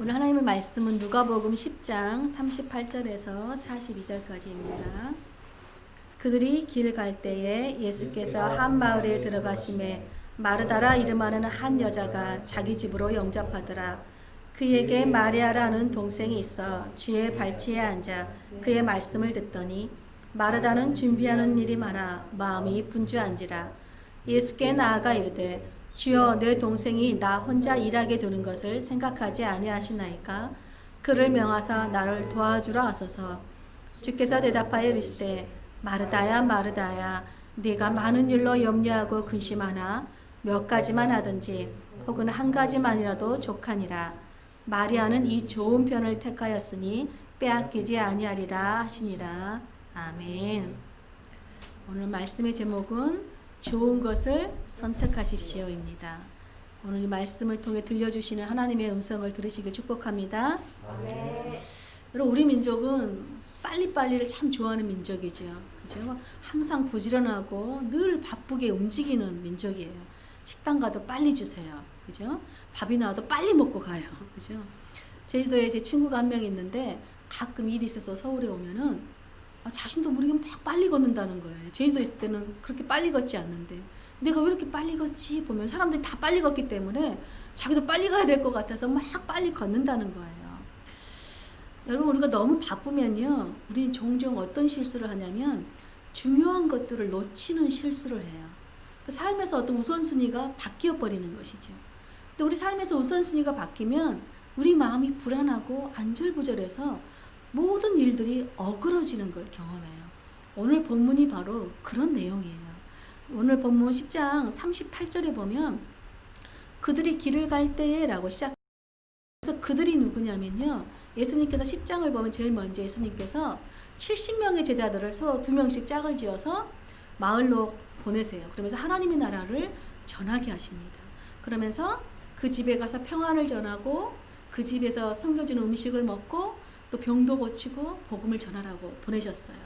오늘 하나님의 말씀은 누가복음 10장 38절에서 42절까지입니다. 그들이 길 갈 때에 예수께서 한 마을에 들어가심에 마르다라 이름하는 한 여자가 자기 집으로 영접하더라. 그에게 마리아라는 동생이 있어 주의 발치에 앉아 그의 말씀을 듣더니 마르다는 준비하는 일이 많아 마음이 분주한지라. 예수께 나아가 이르되 주여 내 동생이 나 혼자 일하게 두는 것을 생각하지 아니하시나이까. 그를 명하사 나를 도와주라 하소서. 주께서 대답하여 이르시되 마르다야 마르다야 네가 많은 일로 염려하고 근심하나 몇 가지만 하든지 혹은 한 가지만이라도 족하니라. 마리아는 이 좋은 편을 택하였으니 빼앗기지 아니하리라 하시니라. 아멘. 오늘 말씀의 제목은 좋은 것을 선택하십시오입니다. 오늘 이 말씀을 통해 들려주시는 하나님의 음성을 들으시길 축복합니다. 아멘. 여러분, 우리 민족은 빨리빨리를 참 좋아하는 민족이죠. 그죠? 항상 부지런하고 늘 바쁘게 움직이는 민족이에요. 식당 가도 빨리 주세요. 그죠? 밥이 나와도 빨리 먹고 가요. 그죠? 제주도에 제 친구가 한 명 있는데 가끔 일이 있어서 서울에 오면은 자신도 모르게 막 빨리 걷는다는 거예요. 제주도에 있을 때는 그렇게 빨리 걷지 않는데 내가 왜 이렇게 빨리 걷지? 보면 사람들이 다 빨리 걷기 때문에 자기도 빨리 가야 될 것 같아서 막 빨리 걷는다는 거예요. 여러분, 우리가 너무 바쁘면요, 우리는 종종 어떤 실수를 하냐면 중요한 것들을 놓치는 실수를 해요. 그 삶에서 어떤 우선순위가 바뀌어 버리는 것이죠. 근데 우리 삶에서 우선순위가 바뀌면 우리 마음이 불안하고 안절부절해서 모든 일들이 어그러지는 걸 경험해요. 오늘 본문이 바로 그런 내용이에요. 오늘 본문 10장 38절에 보면 그들이 길을 갈 때에 라고 시작해서 그들이 누구냐면요, 예수님께서 10장을 보면 제일 먼저 예수님께서 70명의 제자들을 서로 2명씩 짝을 지어서 마을로 보내세요. 그러면서 하나님의 나라를 전하게 하십니다. 그러면서 그 집에 가서 평안을 전하고 그 집에서 섬겨주는 음식을 먹고 또 병도 고치고 복음을 전하라고 보내셨어요.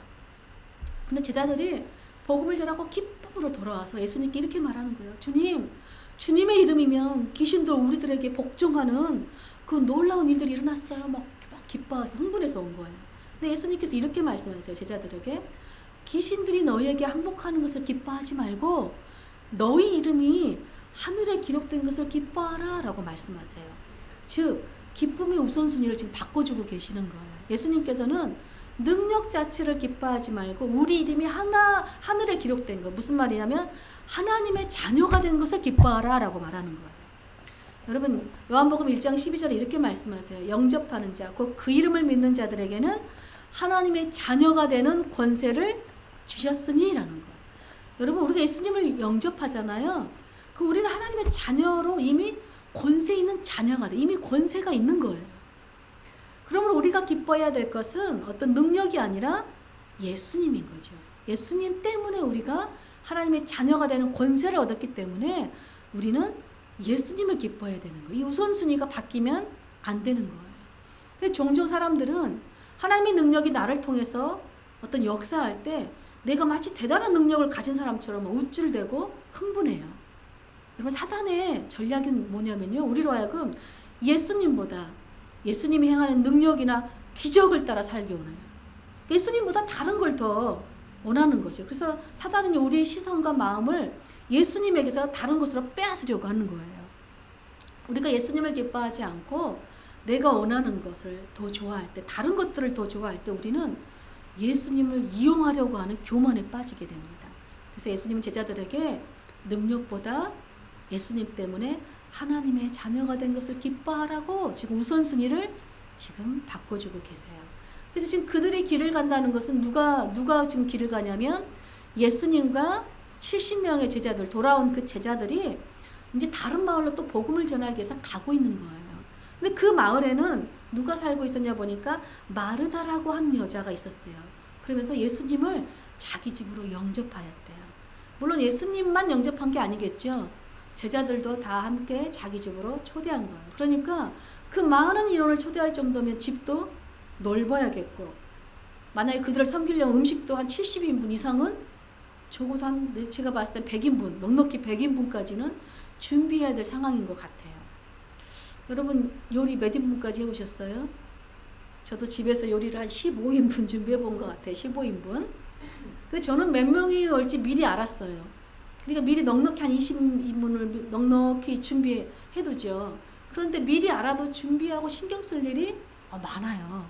근데 제자들이 복음을 전하고 기쁨으로 돌아와서 예수님께 이렇게 말하는 거예요. 주님, 주님의 이름이면 귀신도 우리들에게 복종하는 그 놀라운 일들이 일어났어요. 막 기뻐해서 흥분해서 온 거예요. 근데 예수님께서 이렇게 말씀하세요. 제자들에게 귀신들이 너희에게 항복하는 것을 기뻐하지 말고 너희 이름이 하늘에 기록된 것을 기뻐하라 라고 말씀하세요. 즉 기쁨의 우선순위를 지금 바꿔주고 계시는 거예요. 예수님께서는 능력 자체를 기뻐하지 말고 우리 이름이 하늘에 기록된 거, 무슨 말이냐면 하나님의 자녀가 된 것을 기뻐하라 라고 말하는 거예요. 여러분, 요한복음 1장 12절에 이렇게 말씀하세요. 영접하는 자, 곧 그 이름을 믿는 자들에게는 하나님의 자녀가 되는 권세를 주셨으니 라는 거예요. 여러분, 우리가 예수님을 영접하잖아요. 그 우리는 하나님의 자녀로 이미 권세 있는 자녀가 돼. 이미 권세가 있는 거예요. 그러므로 우리가 기뻐해야 될 것은 어떤 능력이 아니라 예수님인 거죠. 예수님 때문에 우리가 하나님의 자녀가 되는 권세를 얻었기 때문에 우리는 예수님을 기뻐해야 되는 거예요. 이 우선순위가 바뀌면 안 되는 거예요. 근데 종종 사람들은 하나님의 능력이 나를 통해서 어떤 역사할 때 내가 마치 대단한 능력을 가진 사람처럼 우쭐대고 흥분해요. 여러분, 사단의 전략이 뭐냐면요, 우리로 하여금 예수님보다 예수님이 행하는 능력이나 기적을 따라 살게 원해요. 예수님보다 다른 걸 더 원하는 거죠. 그래서 사단은 우리의 시선과 마음을 예수님에게서 다른 곳으로 빼앗으려고 하는 거예요. 우리가 예수님을 기뻐하지 않고 내가 원하는 것을 더 좋아할 때, 다른 것들을 더 좋아할 때 우리는 예수님을 이용하려고 하는 교만에 빠지게 됩니다. 그래서 예수님은 제자들에게 능력보다 예수님 때문에 하나님의 자녀가 된 것을 기뻐하라고 지금 우선순위를 지금 바꿔주고 계세요. 그래서 지금 그들이 길을 간다는 것은 누가 지금 길을 가냐면 예수님과 70명의 제자들, 돌아온 그 제자들이 이제 다른 마을로 또 복음을 전하기 위해서 가고 있는 거예요. 근데 그 마을에는 누가 살고 있었냐 보니까 마르다라고 하는 여자가 있었대요. 그러면서 예수님을 자기 집으로 영접하였대요. 물론 예수님만 영접한 게 아니겠죠. 제자들도 다 함께 자기 집으로 초대한 거예요. 그러니까 그 많은 인원을 초대할 정도면 집도 넓어야겠고, 만약에 그들을 섬기려면 음식도 한 70인분 이상은 적어도 제가 봤을 때 100인분, 넉넉히 100인분까지는 준비해야 될 상황인 것 같아요. 여러분 요리 몇 인분까지 해보셨어요? 저도 집에서 요리를 한 15인분 준비해 본 것 같아요. 15인분. 근데 저는 몇 명이 올지 미리 알았어요. 그러니까 미리 넉넉히 한 20인분을 넉넉히 준비해 두죠. 그런데 미리 알아도 준비하고 신경 쓸 일이 많아요.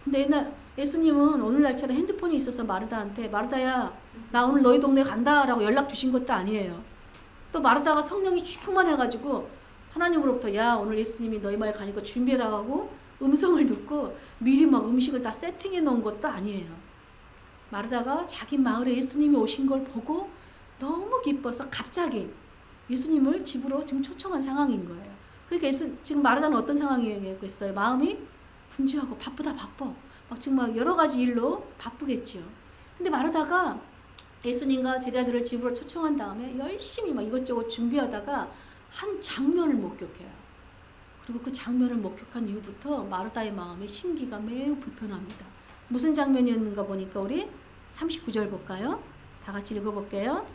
근데 옛날 예수님은 오늘날처럼 핸드폰이 있어서 마르다한테 마르다야 나 오늘 너희 동네 간다라고 연락 주신 것도 아니에요. 또 마르다가 성령이 충만해가지고 하나님으로부터 야 오늘 예수님이 너희 말 가니까 준비해라 하고 음성을 듣고 미리 막 음식을 다 세팅해 놓은 것도 아니에요. 마르다가 자기 마을에 예수님이 오신 걸 보고 너무 기뻐서 갑자기 예수님을 집으로 지금 초청한 상황인 거예요. 그러니까 지금 마르다는 어떤 상황이겠어요? 마음이 분주하고 바쁘다 바빠. 막 정말 여러 가지 일로 바쁘겠죠. 근데 마르다가 예수님과 제자들을 집으로 초청한 다음에 열심히 막 이것저것 준비하다가 한 장면을 목격해요. 그리고 그 장면을 목격한 이후부터 마르다의 마음에 심기가 매우 불편합니다. 무슨 장면이었는가 보니까 우리 39절 볼까요? 다 같이 읽어볼게요.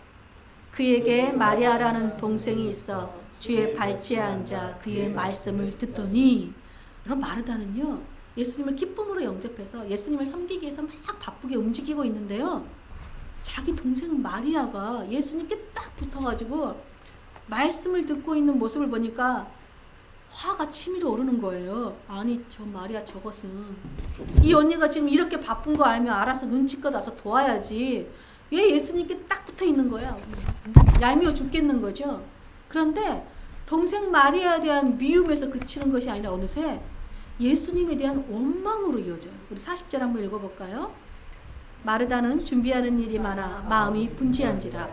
그에게 마리아라는 동생이 있어 주의 발치에 앉아 그의 말씀을 듣더니 그럼 마르다는요 예수님을 기쁨으로 영접해서 예수님을 섬기기 위해서 막 바쁘게 움직이고 있는데요. 자기 동생 마리아가 예수님께 딱 붙어가지고 말씀을 듣고 있는 모습을 보니까 화가 치밀어 오르는 거예요. 아니 저 마리아 저것은 이 언니가 지금 이렇게 바쁜 거 알면 알아서 눈치껏 와서 도와야지 왜 예수님께 딱 붙어 있는 거야. 얄미워 죽겠는 거죠. 그런데 동생 마리아에 대한 미움에서 그치는 것이 아니라 어느새 예수님에 대한 원망으로 이어져요. 우리 40절 한번 읽어볼까요? 마르다는 준비하는 일이 많아 마음이 분주한지라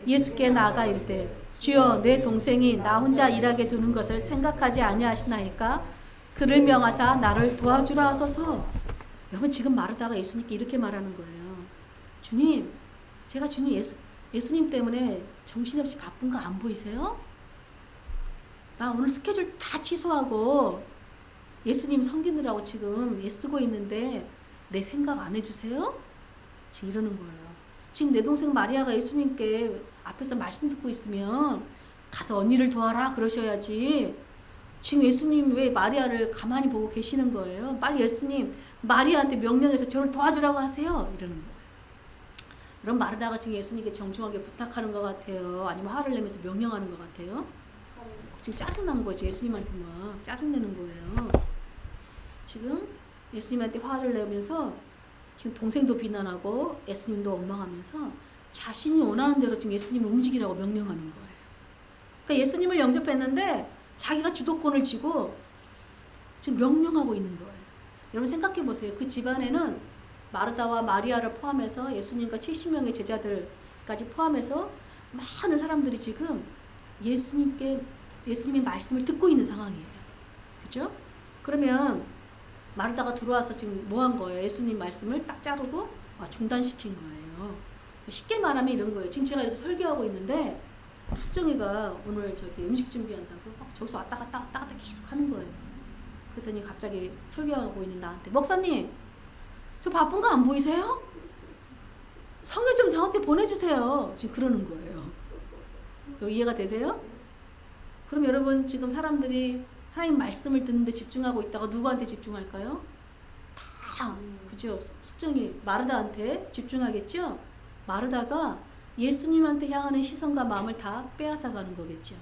예수께 나아가 이르되 주여 내 동생이 나 혼자 일하게 두는 것을 생각하지 아니하시나이까 그를 명하사 나를 도와주라 하소서. 여러분 지금 마르다가 예수님께 이렇게 말하는 거예요. 주님 제가 주님 예수님 때문에 정신없이 바쁜 거 안 보이세요? 나 오늘 스케줄 다 취소하고 예수님 섬기느라고 지금 애쓰고 있는데 내 생각 안 해주세요? 지금 이러는 거예요. 지금 내 동생 마리아가 예수님께 앞에서 말씀 듣고 있으면 가서 언니를 도와라 그러셔야지. 지금 예수님 왜 마리아를 가만히 보고 계시는 거예요? 빨리 예수님 마리아한테 명령해서 저를 도와주라고 하세요. 이러는 거예요. 그럼 마르다가 지금 예수님께 정중하게 부탁하는 것 같아요? 아니면 화를 내면서 명령하는 것 같아요? 지금 짜증난 거지. 예수님한테 막 짜증내는 거예요. 지금 예수님한테 화를 내면서 지금 동생도 비난하고 예수님도 원망하면서 자신이 원하는 대로 지금 예수님을 움직이라고 명령하는 거예요. 그러니까 예수님을 영접했는데 자기가 주도권을 쥐고 지금 명령하고 있는 거예요. 여러분 생각해 보세요. 그 집안에는 마르다와 마리아를 포함해서 예수님과 70명의 제자들까지 포함해서 많은 사람들이 지금 예수님의 말씀을 듣고 있는 상황이에요. 그죠? 그러면 마르다가 들어와서 지금 뭐 한 거예요? 예수님 말씀을 딱 자르고 중단시킨 거예요. 쉽게 말하면 이런 거예요. 지금 제가 이렇게 설교하고 있는데 숙정이가 오늘 저기 음식 준비한다고 저기서 왔다 갔다 계속 하는 거예요. 그랬더니 갑자기 설교하고 있는 나한테 목사님 저 바쁜 거 안 보이세요? 성에 좀 저한테 보내주세요. 지금 그러는 거예요. 이해가 되세요? 그럼 여러분 지금 사람들이 하나님 말씀을 듣는데 집중하고 있다가 누구한테 집중할까요? 다 그죠? 숙정이 마르다한테 집중하겠죠? 마르다가 예수님한테 향하는 시선과 마음을 다 빼앗아가는 거겠죠.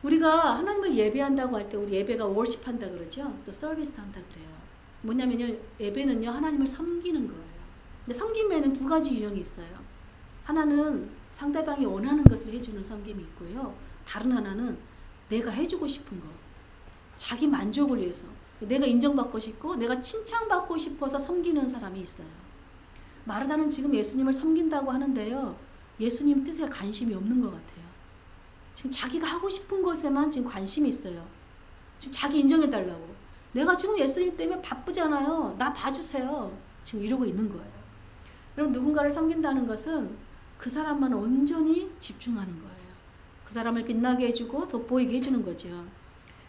우리가 하나님을 예배한다고 할 때 우리 예배가 월십한다 그러죠? 또 서비스 한다 그래요. 뭐냐면요 예배는요 하나님을 섬기는 거예요. 근데 섬김에는 두 가지 유형이 있어요. 하나는 상대방이 원하는 것을 해주는 섬김이 있고요. 다른 하나는 내가 해주고 싶은 거, 자기 만족을 위해서 내가 인정받고 싶고 내가 칭찬받고 싶어서 섬기는 사람이 있어요. 마르다는 지금 예수님을 섬긴다고 하는데요. 예수님 뜻에 관심이 없는 것 같아요. 지금 자기가 하고 싶은 것에만 지금 관심이 있어요. 지금 자기 인정해달라고. 내가 지금 예수님 때문에 바쁘잖아요. 나 봐주세요. 지금 이러고 있는 거예요. 여러분 누군가를 섬긴다는 것은 그 사람만 온전히 집중하는 거예요. 그 사람을 빛나게 해주고 돋보이게 해주는 거죠.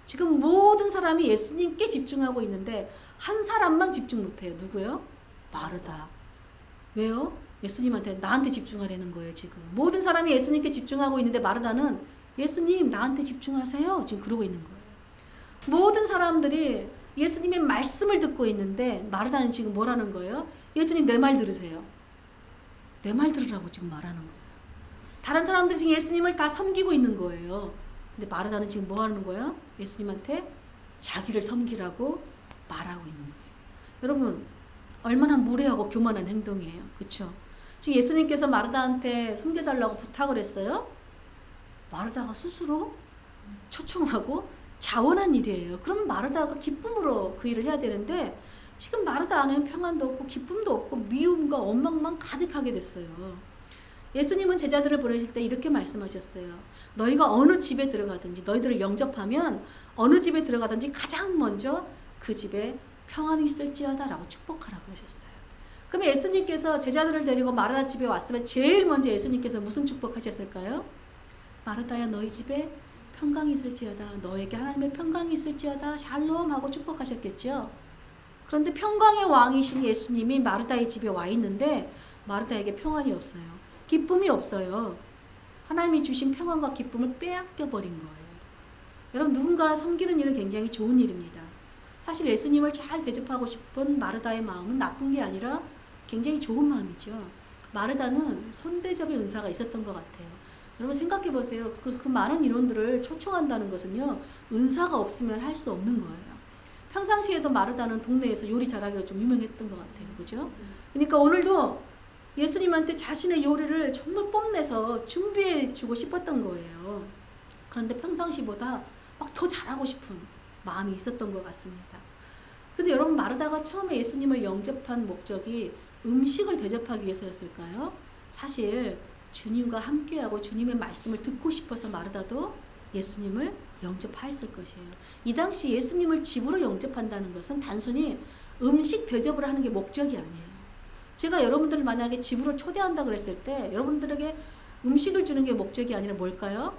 지금 모든 사람이 예수님께 집중하고 있는데 한 사람만 집중 못해요. 누구요? 마르다. 왜요? 예수님한테 나한테 집중하라는 거예요. 지금 모든 사람이 예수님께 집중하고 있는데 마르다는 예수님 나한테 집중하세요. 지금 그러고 있는 거예요. 모든 사람들이 예수님의 말씀을 듣고 있는데 마르다는 지금 뭐라는 거예요? 예수님 내 말 들으세요. 내 말 들으라고 지금 말하는 거예요. 다른 사람들이 지금 예수님을 다 섬기고 있는 거예요. 근데 마르다는 지금 뭐 하는 거예요? 예수님한테 자기를 섬기라고 말하고 있는 거예요. 여러분 얼마나 무례하고 교만한 행동이에요. 그렇죠? 지금 예수님께서 마르다한테 섬겨달라고 부탁을 했어요. 마르다가 스스로 초청하고 자원한 일이에요. 그럼 마르다가 기쁨으로 그 일을 해야 되는데 지금 마르다 안에는 평안도 없고 기쁨도 없고 미움과 원망만 가득하게 됐어요. 예수님은 제자들을 보내실 때 이렇게 말씀하셨어요. 너희가 어느 집에 들어가든지 너희들을 영접하면 어느 집에 들어가든지 가장 먼저 그 집에 평안이 있을지어다 라고 축복하라고 하셨어요. 그럼 예수님께서 제자들을 데리고 마르다 집에 왔으면 제일 먼저 예수님께서 무슨 축복하셨을까요? 마르다야 너희 집에 평강이 있을지어다. 너에게 하나님의 평강이 있을지어다. 샬롬 하고 축복하셨겠죠. 그런데 평강의 왕이신 예수님이 마르다의 집에 와 있는데 마르다에게 평안이 없어요. 기쁨이 없어요. 하나님이 주신 평안과 기쁨을 빼앗겨 버린 거예요. 여러분 누군가를 섬기는 일은 굉장히 좋은 일입니다. 사실 예수님을 잘 대접하고 싶은 마르다의 마음은 나쁜 게 아니라 굉장히 좋은 마음이죠. 마르다는 손대접의 은사가 있었던 것 같아요. 여러분 생각해 보세요. 그 많은 인원들을 초청한다는 것은요. 은사가 없으면 할 수 없는 거예요. 평상시에도 마르다는 동네에서 요리 잘하기로 좀 유명했던 것 같아요. 그죠? 그러니까 오늘도 예수님한테 자신의 요리를 정말 뽐내서 준비해 주고 싶었던 거예요. 그런데 평상시보다 막 더 잘하고 싶은 마음이 있었던 것 같습니다. 그런데 여러분 마르다가 처음에 예수님을 영접한 목적이 음식을 대접하기 위해서였을까요? 사실 주님과 함께하고 주님의 말씀을 듣고 싶어서 마르다도 예수님을 영접하였을 것이에요. 이 당시 예수님을 집으로 영접한다는 것은 단순히 음식 대접을 하는 게 목적이 아니에요. 제가 여러분들을 만약에 집으로 초대한다 그랬을 때 여러분들에게 음식을 주는 게 목적이 아니라 뭘까요?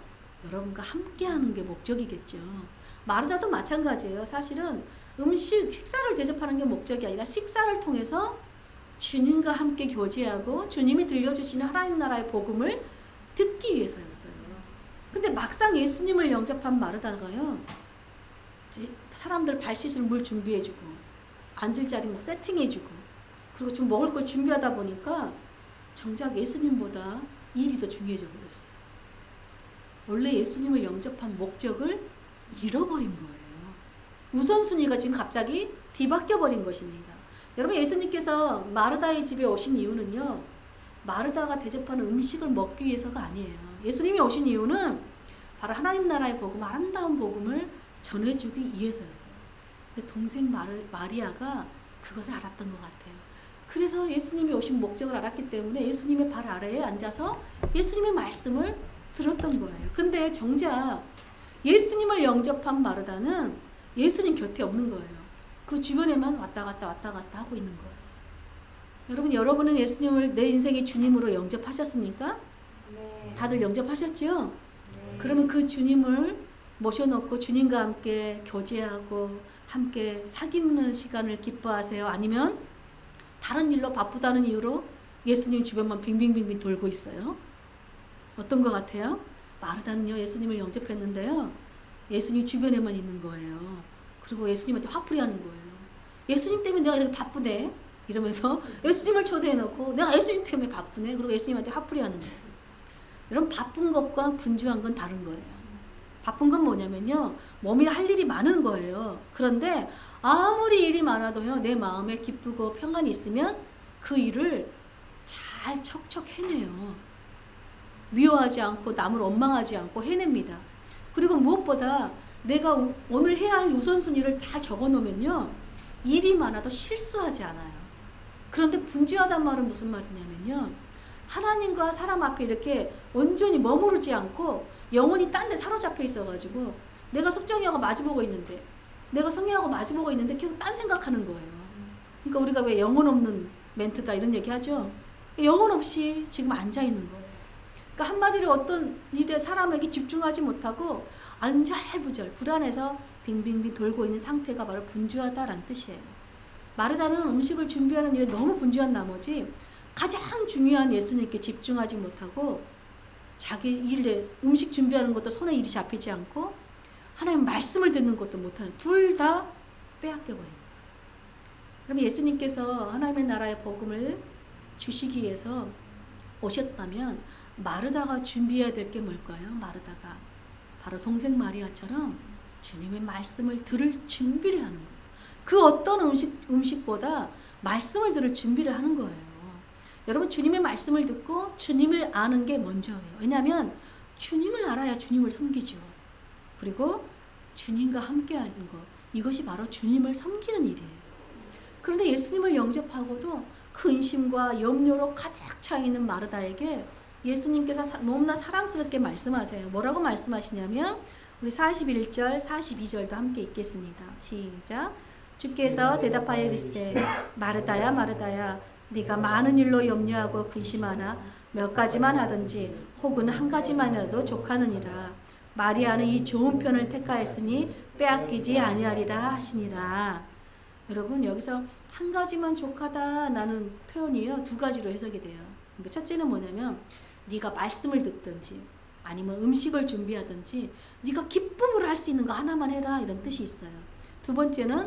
여러분과 함께하는 게 목적이겠죠. 마르다도 마찬가지예요. 사실은 식사를 대접하는 게 목적이 아니라 식사를 통해서 주님과 함께 교제하고 주님이 들려주시는 하나님 나라의 복음을 듣기 위해서였어요. 근데 막상 예수님을 영접한 마르다가요. 사람들 발 씻을 물 준비해주고 앉을 자리 뭐 세팅해주고 그리고 좀 먹을 걸 준비하다 보니까 정작 예수님보다 일이 더 중요해져 버렸어요. 원래 예수님을 영접한 목적을 잃어버린 거예요. 우선순위가 지금 갑자기 뒤바뀌어 버린 것입니다. 여러분 예수님께서 마르다의 집에 오신 이유는요. 마르다가 대접하는 음식을 먹기 위해서가 아니에요. 예수님이 오신 이유는 바로 하나님 나라의 복음, 아름다운 복음을 전해주기 위해서였어요. 근데 동생 마리아가 그것을 알았던 것 같아요. 그래서 예수님이 오신 목적을 알았기 때문에 예수님의 발 아래에 앉아서 예수님의 말씀을 들었던 거예요. 근데 정작 예수님을 영접한 마르다는 예수님 곁에 없는 거예요. 그 주변에만 왔다 갔다 하고 있는 거예요. 여러분은 예수님을 내 인생의 주님으로 영접하셨습니까? 네. 다들 영접하셨죠? 네. 그러면 그 주님을 모셔놓고 주님과 함께 교제하고 함께 사귀는 시간을 기뻐하세요? 아니면 다른 일로 바쁘다는 이유로 예수님 주변만 빙빙빙빙 돌고 있어요? 어떤 것 같아요? 마르다는요 예수님을 영접했는데요 예수님 주변에만 있는 거예요. 그리고 예수님한테 화풀이 하는 거예요. 예수님 때문에 내가 이렇게 바쁘네 이러면서 예수님을 초대해놓고 내가 예수님 때문에 바쁘네 그리고 예수님한테 화풀이 하는 거예요. 여러분 바쁜 것과 분주한 건 다른 거예요. 바쁜 건 뭐냐면요 몸이 할 일이 많은 거예요. 그런데 아무리 일이 많아도요 내 마음에 기쁘고 평안이 있으면 그 일을 잘 척척 해내요. 미워하지 않고 남을 원망하지 않고 해냅니다. 그리고 무엇보다 내가 오늘 해야 할 우선순위를 다 적어놓으면요 일이 많아도 실수하지 않아요. 그런데 분주하단 말은 무슨 말이냐면요 하나님과 사람 앞에 이렇게 온전히 머무르지 않고 영혼이 딴 데 사로잡혀 있어가지고 내가 속정이하고 마주보고 있는데 내가 성희하고 마주보고 있는데 계속 딴 생각하는 거예요. 그러니까 우리가 왜 영혼 없는 멘트다 이런 얘기 하죠. 영혼 없이 지금 앉아 있는 거예요. 그러니까 한마디로 어떤 일에 사람에게 집중하지 못하고 안절부절 불안해서 빙빙빙 돌고 있는 상태가 바로 분주하다라는 뜻이에요. 마르다는 음식을 준비하는 일에 너무 분주한 나머지 가장 중요한 예수님께 집중하지 못하고 자기 일에 음식 준비하는 것도 손에 일이 잡히지 않고 하나님 말씀을 듣는 것도 못하는, 둘 다 빼앗겨버린. 그럼 예수님께서 하나님의 나라의 복음을 주시기 위해서 오셨다면 마르다가 준비해야 될 게 뭘까요? 마르다가 바로 동생 마리아처럼 주님의 말씀을 들을 준비를 하는 거예요. 그 어떤 음식보다 말씀을 들을 준비를 하는 거예요. 여러분, 주님의 말씀을 듣고 주님을 아는 게 먼저예요. 왜냐하면 주님을 알아야 주님을 섬기죠. 그리고 주님과 함께하는 것, 이것이 바로 주님을 섬기는 일이에요. 그런데 예수님을 영접하고도 근심과 염려로 가득 차 있는 마르다에게 예수님께서 너무나 사랑스럽게 말씀하세요. 뭐라고 말씀하시냐면 우리 41절, 42절도 함께 읽겠습니다. 시작. 주께서 대답하여 이르시되 마르다야 마르다야 네가 많은 일로 염려하고 근심하나 몇 가지만 하든지 혹은 한 가지만이라도 족하느니라. 마리아는 이 좋은 편을 택하였으니 빼앗기지 아니하리라 하시니라. 여러분, 여기서 한 가지만 족하다라는 표현이요, 두 가지로 해석이 돼요. 그러니까 첫째는 뭐냐면 네가 말씀을 듣든지 아니면 음식을 준비하든지 네가 기쁨으로 할 수 있는 거 하나만 해라, 이런 뜻이 있어요. 두 번째는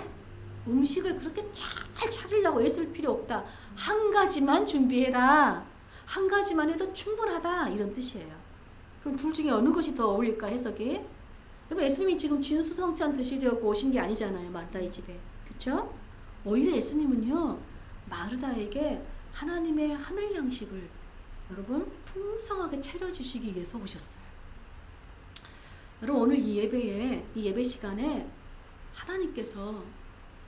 음식을 그렇게 잘 차리려고 애쓸 필요 없다. 한 가지만 준비해라. 한 가지만 해도 충분하다, 이런 뜻이에요. 그럼 둘 중에 어느 것이 더 어울릴까, 해석이? 여러분, 예수님이 지금 진수성찬 드시려고 오신 게 아니잖아요, 마르다의 집에. 그렇죠? 오히려 예수님은요, 마르다에게 하나님의 하늘 양식을 여러분 풍성하게 차려주시기 위해서 오셨어요. 여러분, 오늘 이 예배 시간에 하나님께서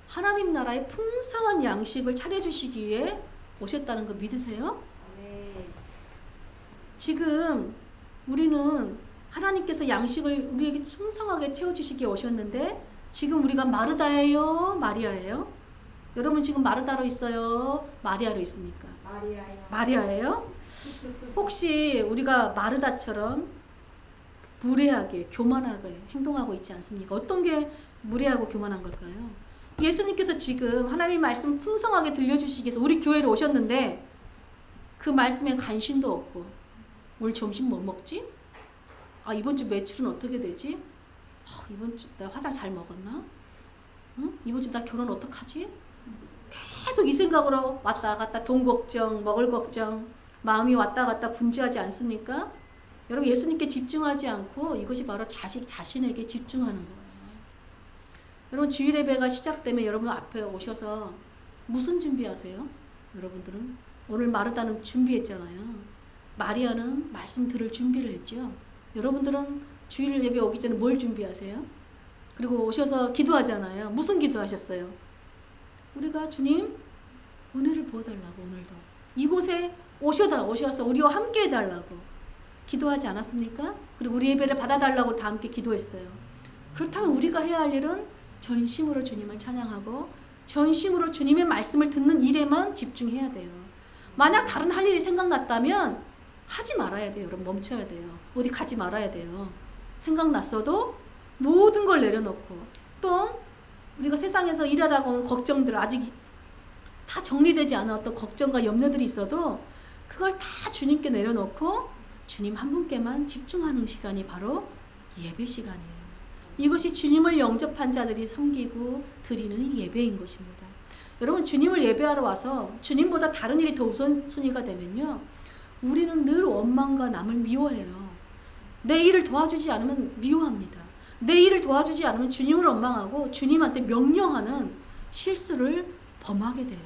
하나님 나라의 풍성한 양식을 차려주시기 위해 오셨다는 거 믿으세요? 네. 지금 우리는 하나님께서 양식을 우리에게 풍성하게 채워주시기에 오셨는데 지금 우리가 마르다예요? 마리아예요? 여러분 지금 마르다로 있어요? 마리아로 있습니까? 마리아요. 마리아예요? 혹시 우리가 마르다처럼 무례하게 교만하게 행동하고 있지 않습니까? 어떤 게 무례하고 교만한 걸까요? 예수님께서 지금 하나님의 말씀 풍성하게 들려주시기 위해서 우리 교회로 오셨는데 그 말씀에 관심도 없고 오늘 점심 뭐 먹지? 아, 이번 주 매출은 어떻게 되지? 이번 주 나 화장 잘 먹었나? 응? 이번 주 나 결혼 어떡하지? 계속 이 생각으로 왔다 갔다 돈 걱정, 먹을 걱정, 마음이 왔다 갔다 분주하지 않습니까? 여러분, 예수님께 집중하지 않고 이것이 바로 자신에게 집중하는 거예요. 여러분, 주일 예배가 시작되면 여러분 앞에 오셔서 무슨 준비하세요? 여러분들은 오늘 마르다는 준비했잖아요. 마리아는 말씀 들을 준비를 했죠. 여러분들은 주일 예배 오기 전에 뭘 준비하세요? 그리고 오셔서 기도하잖아요. 무슨 기도하셨어요? 우리가 주님 은혜를 부어달라고, 오늘도 이곳에 오셔서 우리와 함께 해달라고 기도하지 않았습니까? 그리고 우리 예배를 받아달라고 다 함께 기도했어요. 그렇다면 우리가 해야 할 일은 전심으로 주님을 찬양하고 전심으로 주님의 말씀을 듣는 일에만 집중해야 돼요. 만약 다른 할 일이 생각났다면 하지 말아야 돼요. 여러분, 멈춰야 돼요. 어디 가지 말아야 돼요. 생각났어도 모든 걸 내려놓고, 또 우리가 세상에서 일하다가 온 걱정들, 아직 다 정리되지 않은 어떤 걱정과 염려들이 있어도 그걸 다 주님께 내려놓고 주님 한 분께만 집중하는 시간이 바로 예배 시간이에요. 이것이 주님을 영접한 자들이 섬기고 드리는 예배인 것입니다. 여러분, 주님을 예배하러 와서 주님보다 다른 일이 더 우선순위가 되면요, 우리는 늘 원망과 남을 미워해요. 내 일을 도와주지 않으면 미워합니다. 내 일을 도와주지 않으면 주님을 원망하고 주님한테 명령하는 실수를 범하게 돼요.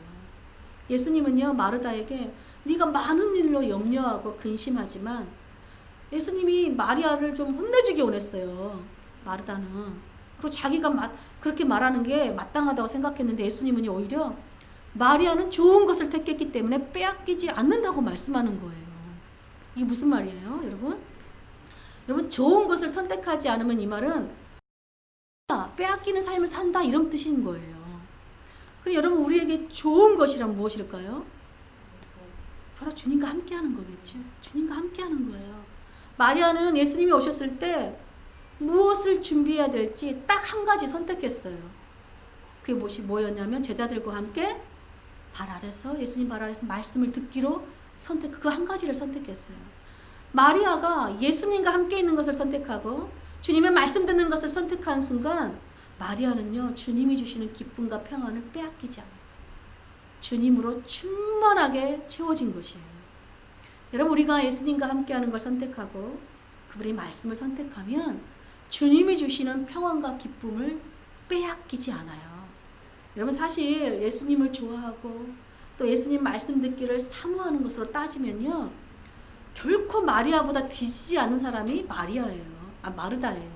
예수님은요, 마르다에게 네가 많은 일로 염려하고 근심하지만, 예수님이 마리아를 좀 혼내주기 원했어요. 마르다는. 그리고 자기가 그렇게 말하는 게 마땅하다고 생각했는데 예수님은 오히려 마리아는 좋은 것을 택했기 때문에 빼앗기지 않는다고 말씀하는 거예요. 이게 무슨 말이에요, 여러분? 여러분, 좋은 것을 선택하지 않으면 이 말은 빼앗기는 삶을 산다, 이런 뜻인 거예요. 그럼 여러분, 우리에게 좋은 것이란 무엇일까요? 바로 주님과 함께하는 거겠죠. 주님과 함께하는 거예요. 마리아는 예수님이 오셨을 때 무엇을 준비해야 될지 딱 한 가지 선택했어요. 그게 뭐였냐면 제자들과 함께 예수님 발 아래서 말씀을 듣기로 그 한 가지를 선택했어요. 마리아가 예수님과 함께 있는 것을 선택하고 주님의 말씀 듣는 것을 선택한 순간 마리아는요, 주님이 주시는 기쁨과 평안을 빼앗기지 않았어요. 주님으로 충만하게 채워진 것이에요. 여러분, 우리가 예수님과 함께하는 걸 선택하고 그분의 말씀을 선택하면 주님이 주시는 평안과 기쁨을 빼앗기지 않아요. 여러분, 사실 예수님을 좋아하고 또 예수님 말씀 듣기를 사모하는 것으로 따지면요, 결코 마리아보다 뒤지지 않는 사람이 마르다예요.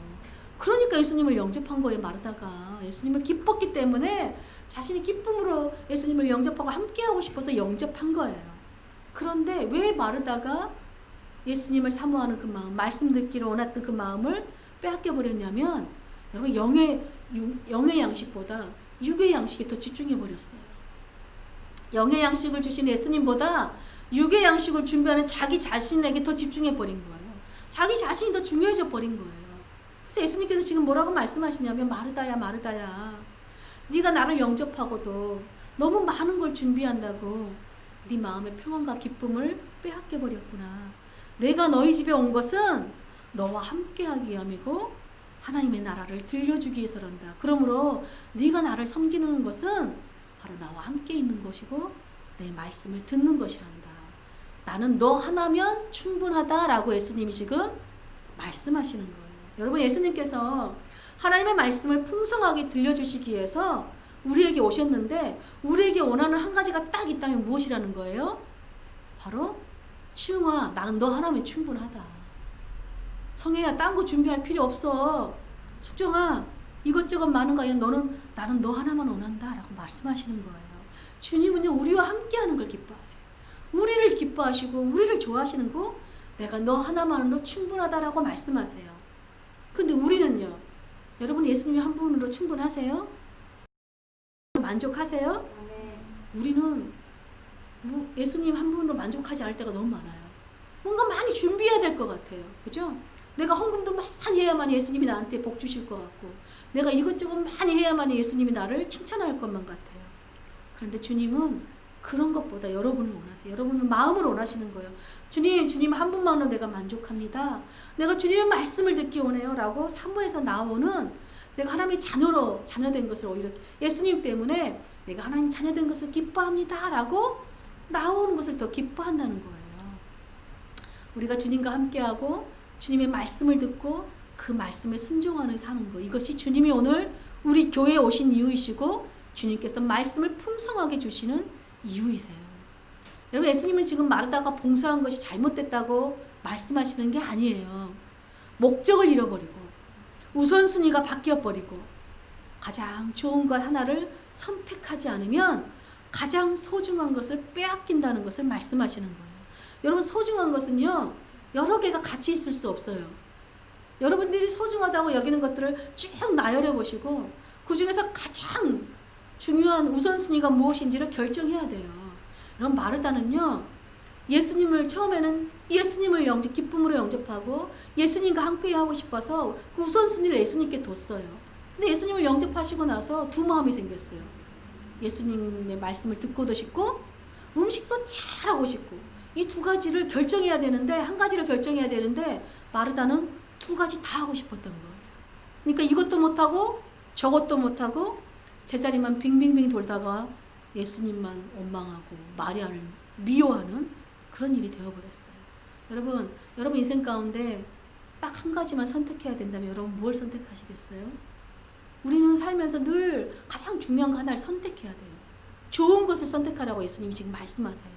그러니까 예수님을 영접한 거예요. 마르다가 예수님을 기뻤기 때문에 자신이 기쁨으로 예수님을 영접하고 함께하고 싶어서 영접한 거예요. 그런데 왜 마르다가 예수님을 사모하는 그 마음, 말씀 듣기를 원했던 그 마음을 빼앗겨 버렸냐면, 여러분, 영의 양식보다 육의 양식에 더 집중해 버렸어요. 영의 양식을 주신 예수님보다 육의 양식을 준비하는 자기 자신에게 더 집중해 버린 거예요. 자기 자신이 더 중요해져 버린 거예요. 그래서 예수님께서 지금 뭐라고 말씀하시냐면, 마르다야, 마르다야, 네가 나를 영접하고도 너무 많은 걸 준비한다고 네 마음의 평안과 기쁨을 빼앗겨 버렸구나. 내가 너희 집에 온 것은 너와 함께하기 위함이고 하나님의 나라를 들려주기 위해서란다. 그러므로 네가 나를 섬기는 것은 바로 나와 함께 있는 것이고 내 말씀을 듣는 것이란다. 나는 너 하나면 충분하다라고 예수님이 지금 말씀하시는 거예요. 여러분, 예수님께서 하나님의 말씀을 풍성하게 들려주시기 위해서 우리에게 오셨는데, 우리에게 원하는 한 가지가 딱 있다면 무엇이라는 거예요? 바로 치웅아, 나는 너 하나면 충분하다. 성혜야, 딴 거 준비할 필요 없어. 숙정아, 이것저것 많은 거 아니야. 나는 너 하나만 원한다 라고 말씀하시는 거예요. 주님은요, 우리와 함께하는 걸 기뻐하세요. 우리를 기뻐하시고 우리를 좋아하시는 거, 내가 너 하나만으로 충분하다라고 말씀하세요. 근데 우리는요, 여러분, 예수님 한 분으로 충분하세요? 만족하세요? 우리는 예수님 한 분으로 만족하지 않을 때가 너무 많아요. 뭔가 많이 준비해야 될 것 같아요. 그죠? 내가 헌금도 많이 해야만 예수님이 나한테 복 주실 것 같고, 내가 이것저것 많이 해야만 예수님이 나를 칭찬할 것만 같아요. 그런데 주님은 그런 것보다 여러분을 원하세요. 여러분을 마음으로 원하시는 거예요. 주님 한 분만으로 내가 만족합니다. 내가 주님의 말씀을 듣기 원해요 라고 사모해서 나오는, 내가 하나님의 자녀된 것을 오히려 예수님 때문에 내가 하나님 자녀된 것을 기뻐합니다 라고 나오는 것을 더 기뻐한다는 거예요. 우리가 주님과 함께하고 주님의 말씀을 듣고 그 말씀에 순종하는 사는 거, 이것이 주님이 오늘 우리 교회에 오신 이유이시고 주님께서 말씀을 풍성하게 주시는 이유이세요. 여러분, 예수님은 지금 마르다가 봉사한 것이 잘못됐다고 말씀하시는 게 아니에요. 목적을 잃어버리고 우선순위가 바뀌어버리고 가장 좋은 것 하나를 선택하지 않으면 가장 소중한 것을 빼앗긴다는 것을 말씀하시는 거예요. 여러분, 소중한 것은요, 여러 개가 같이 있을 수 없어요. 여러분들이 소중하다고 여기는 것들을 쭉 나열해 보시고 그 중에서 가장 중요한 우선순위가 무엇인지를 결정해야 돼요. 여러분, 마르다는요, 예수님을 처음에는 예수님을 기쁨으로 영접하고 예수님과 함께 하고 싶어서 그 우선순위를 예수님께 뒀어요. 근데 예수님을 영접하시고 나서 두 마음이 생겼어요. 예수님의 말씀을 듣고도 싶고 음식도 잘하고 싶고, 이 두 가지를 결정해야 되는데, 한 가지를 결정해야 되는데 마르다는 두 가지 다 하고 싶었던 거예요. 그러니까 이것도 못하고 저것도 못하고 제자리만 빙빙빙 돌다가 예수님만 원망하고 마리아를 미워하는 그런 일이 되어버렸어요. 여러분 인생 가운데 딱 한 가지만 선택해야 된다면 여러분 무엇을 선택하시겠어요? 우리는 살면서 늘 가장 중요한 거 하나를 선택해야 돼요. 좋은 것을 선택하라고 예수님이 지금 말씀하세요.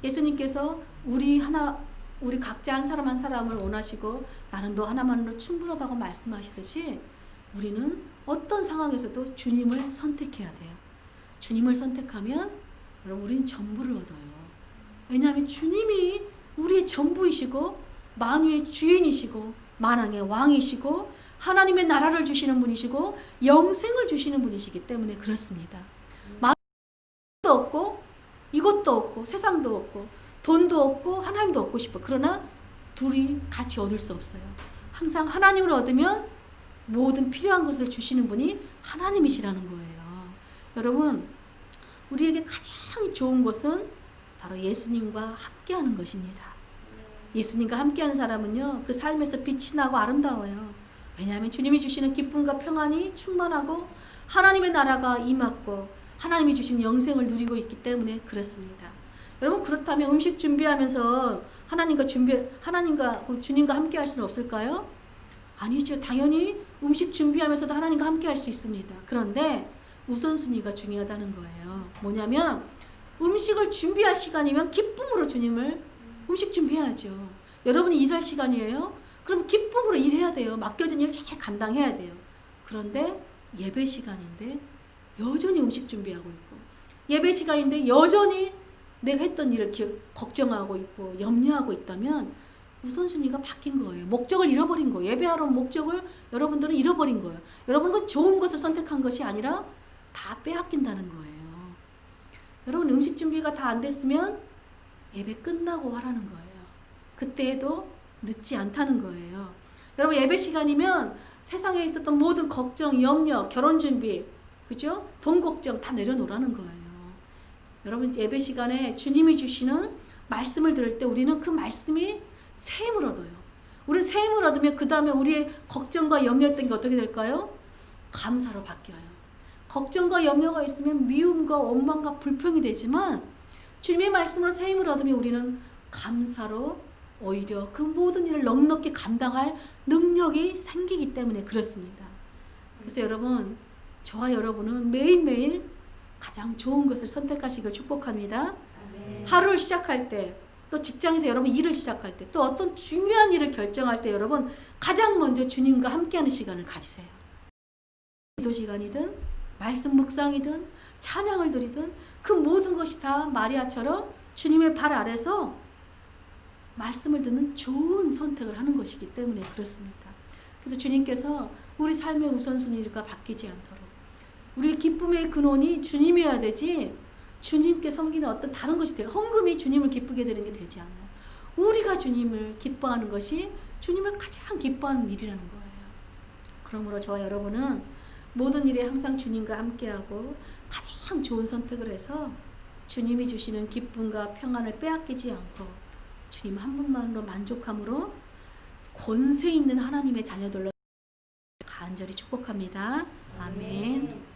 예수님께서 우리 각자 한 사람 한 사람을 원하시고 나는 너 하나만으로 충분하다고 말씀하시듯이 우리는 어떤 상황에서도 주님을 선택해야 돼요. 주님을 선택하면 여러분, 우리는 전부를 얻어요. 왜냐하면 주님이 우리의 전부이시고 만유의 주인이시고 만왕의 왕이시고 하나님의 나라를 주시는 분이시고 영생을 주시는 분이시기 때문에 그렇습니다. 마음도 없고 이것도 없고 세상도 없고 돈도 없고 하나님도 얻고 싶어. 그러나 둘이 같이 얻을 수 없어요. 항상 하나님을 얻으면 모든 필요한 것을 주시는 분이 하나님이시라는 거예요. 여러분, 우리에게 가장 좋은 것은 바로 예수님과 함께하는 것입니다. 예수님과 함께하는 사람은요, 그 삶에서 빛이 나고 아름다워요. 왜냐하면 주님이 주시는 기쁨과 평안이 충만하고 하나님의 나라가 임하고 하나님이 주신 영생을 누리고 있기 때문에 그렇습니다. 여러분 그렇다면 음식 준비하면서 하나님과 주님과 함께 할 수는 없을까요? 아니죠. 당연히 음식 준비하면서도 하나님과 함께 할 수 있습니다. 그런데 우선순위가 중요하다는 거예요. 뭐냐면 음식을 준비할 시간이면 기쁨으로 주님을 음식 준비해야죠. 여러분이 일할 시간이에요? 그럼 기쁨으로 일해야 돼요. 맡겨진 일 잘 감당해야 돼요. 그런데 예배 시간인데 여전히 음식 준비하고 있고 예배 시간인데 여전히 내가 했던 일을 걱정하고 있고 염려하고 있다면 우선순위가 바뀐 거예요. 목적을 잃어버린 거예요. 예배하러 온 목적을 여러분들은 잃어버린 거예요. 여러분은 좋은 것을 선택한 것이 아니라 다 빼앗긴다는 거예요. 여러분 음식 준비가 다 안 됐으면 예배 끝나고 하라는 거예요. 그때 해도 늦지 않다는 거예요. 여러분 예배 시간이면 세상에 있었던 모든 걱정, 염려, 결혼 준비, 그죠? 돈 걱정 다 내려놓으라는 거예요. 여러분 예배 시간에 주님이 주시는 말씀을 들을 때 우리는 그 말씀이 새 힘을 얻어요. 우리는 새 힘을 얻으면 그 다음에 우리의 걱정과 염려했던 게 어떻게 될까요? 감사로 바뀌어요. 걱정과 염려가 있으면 미움과 원망과 불평이 되지만 주님의 말씀으로 새 힘을 얻으면 우리는 감사로 오히려 그 모든 일을 넉넉히 감당할 능력이 생기기 때문에 그렇습니다. 그래서 여러분 저와 여러분은 매일매일 가장 좋은 것을 선택하시길 축복합니다. 하루를 시작할 때 또 직장에서 여러분 일을 시작할 때 또 어떤 중요한 일을 결정할 때 여러분 가장 먼저 주님과 함께하는 시간을 가지세요. 기도 시간이든 말씀 묵상이든 찬양을 드리든 그 모든 것이 다 마리아처럼 주님의 발 아래서 말씀을 듣는 좋은 선택을 하는 것이기 때문에 그렇습니다. 그래서 주님께서 우리 삶의 우선순위가 바뀌지 않도록 우리의 기쁨의 근원이 주님이어야 되지 주님께 섬기는 어떤 다른 것이 돼요. 헌금이 주님을 기쁘게 되는 게 되지 않아요. 우리가 주님을 기뻐하는 것이 주님을 가장 기뻐하는 일이라는 거예요. 그러므로 저와 여러분은 모든 일에 항상 주님과 함께하고 가장 좋은 선택을 해서 주님이 주시는 기쁨과 평안을 빼앗기지 않고 주님 한 분만으로 만족함으로 권세 있는 하나님의 자녀들로 간절히 축복합니다. 아멘.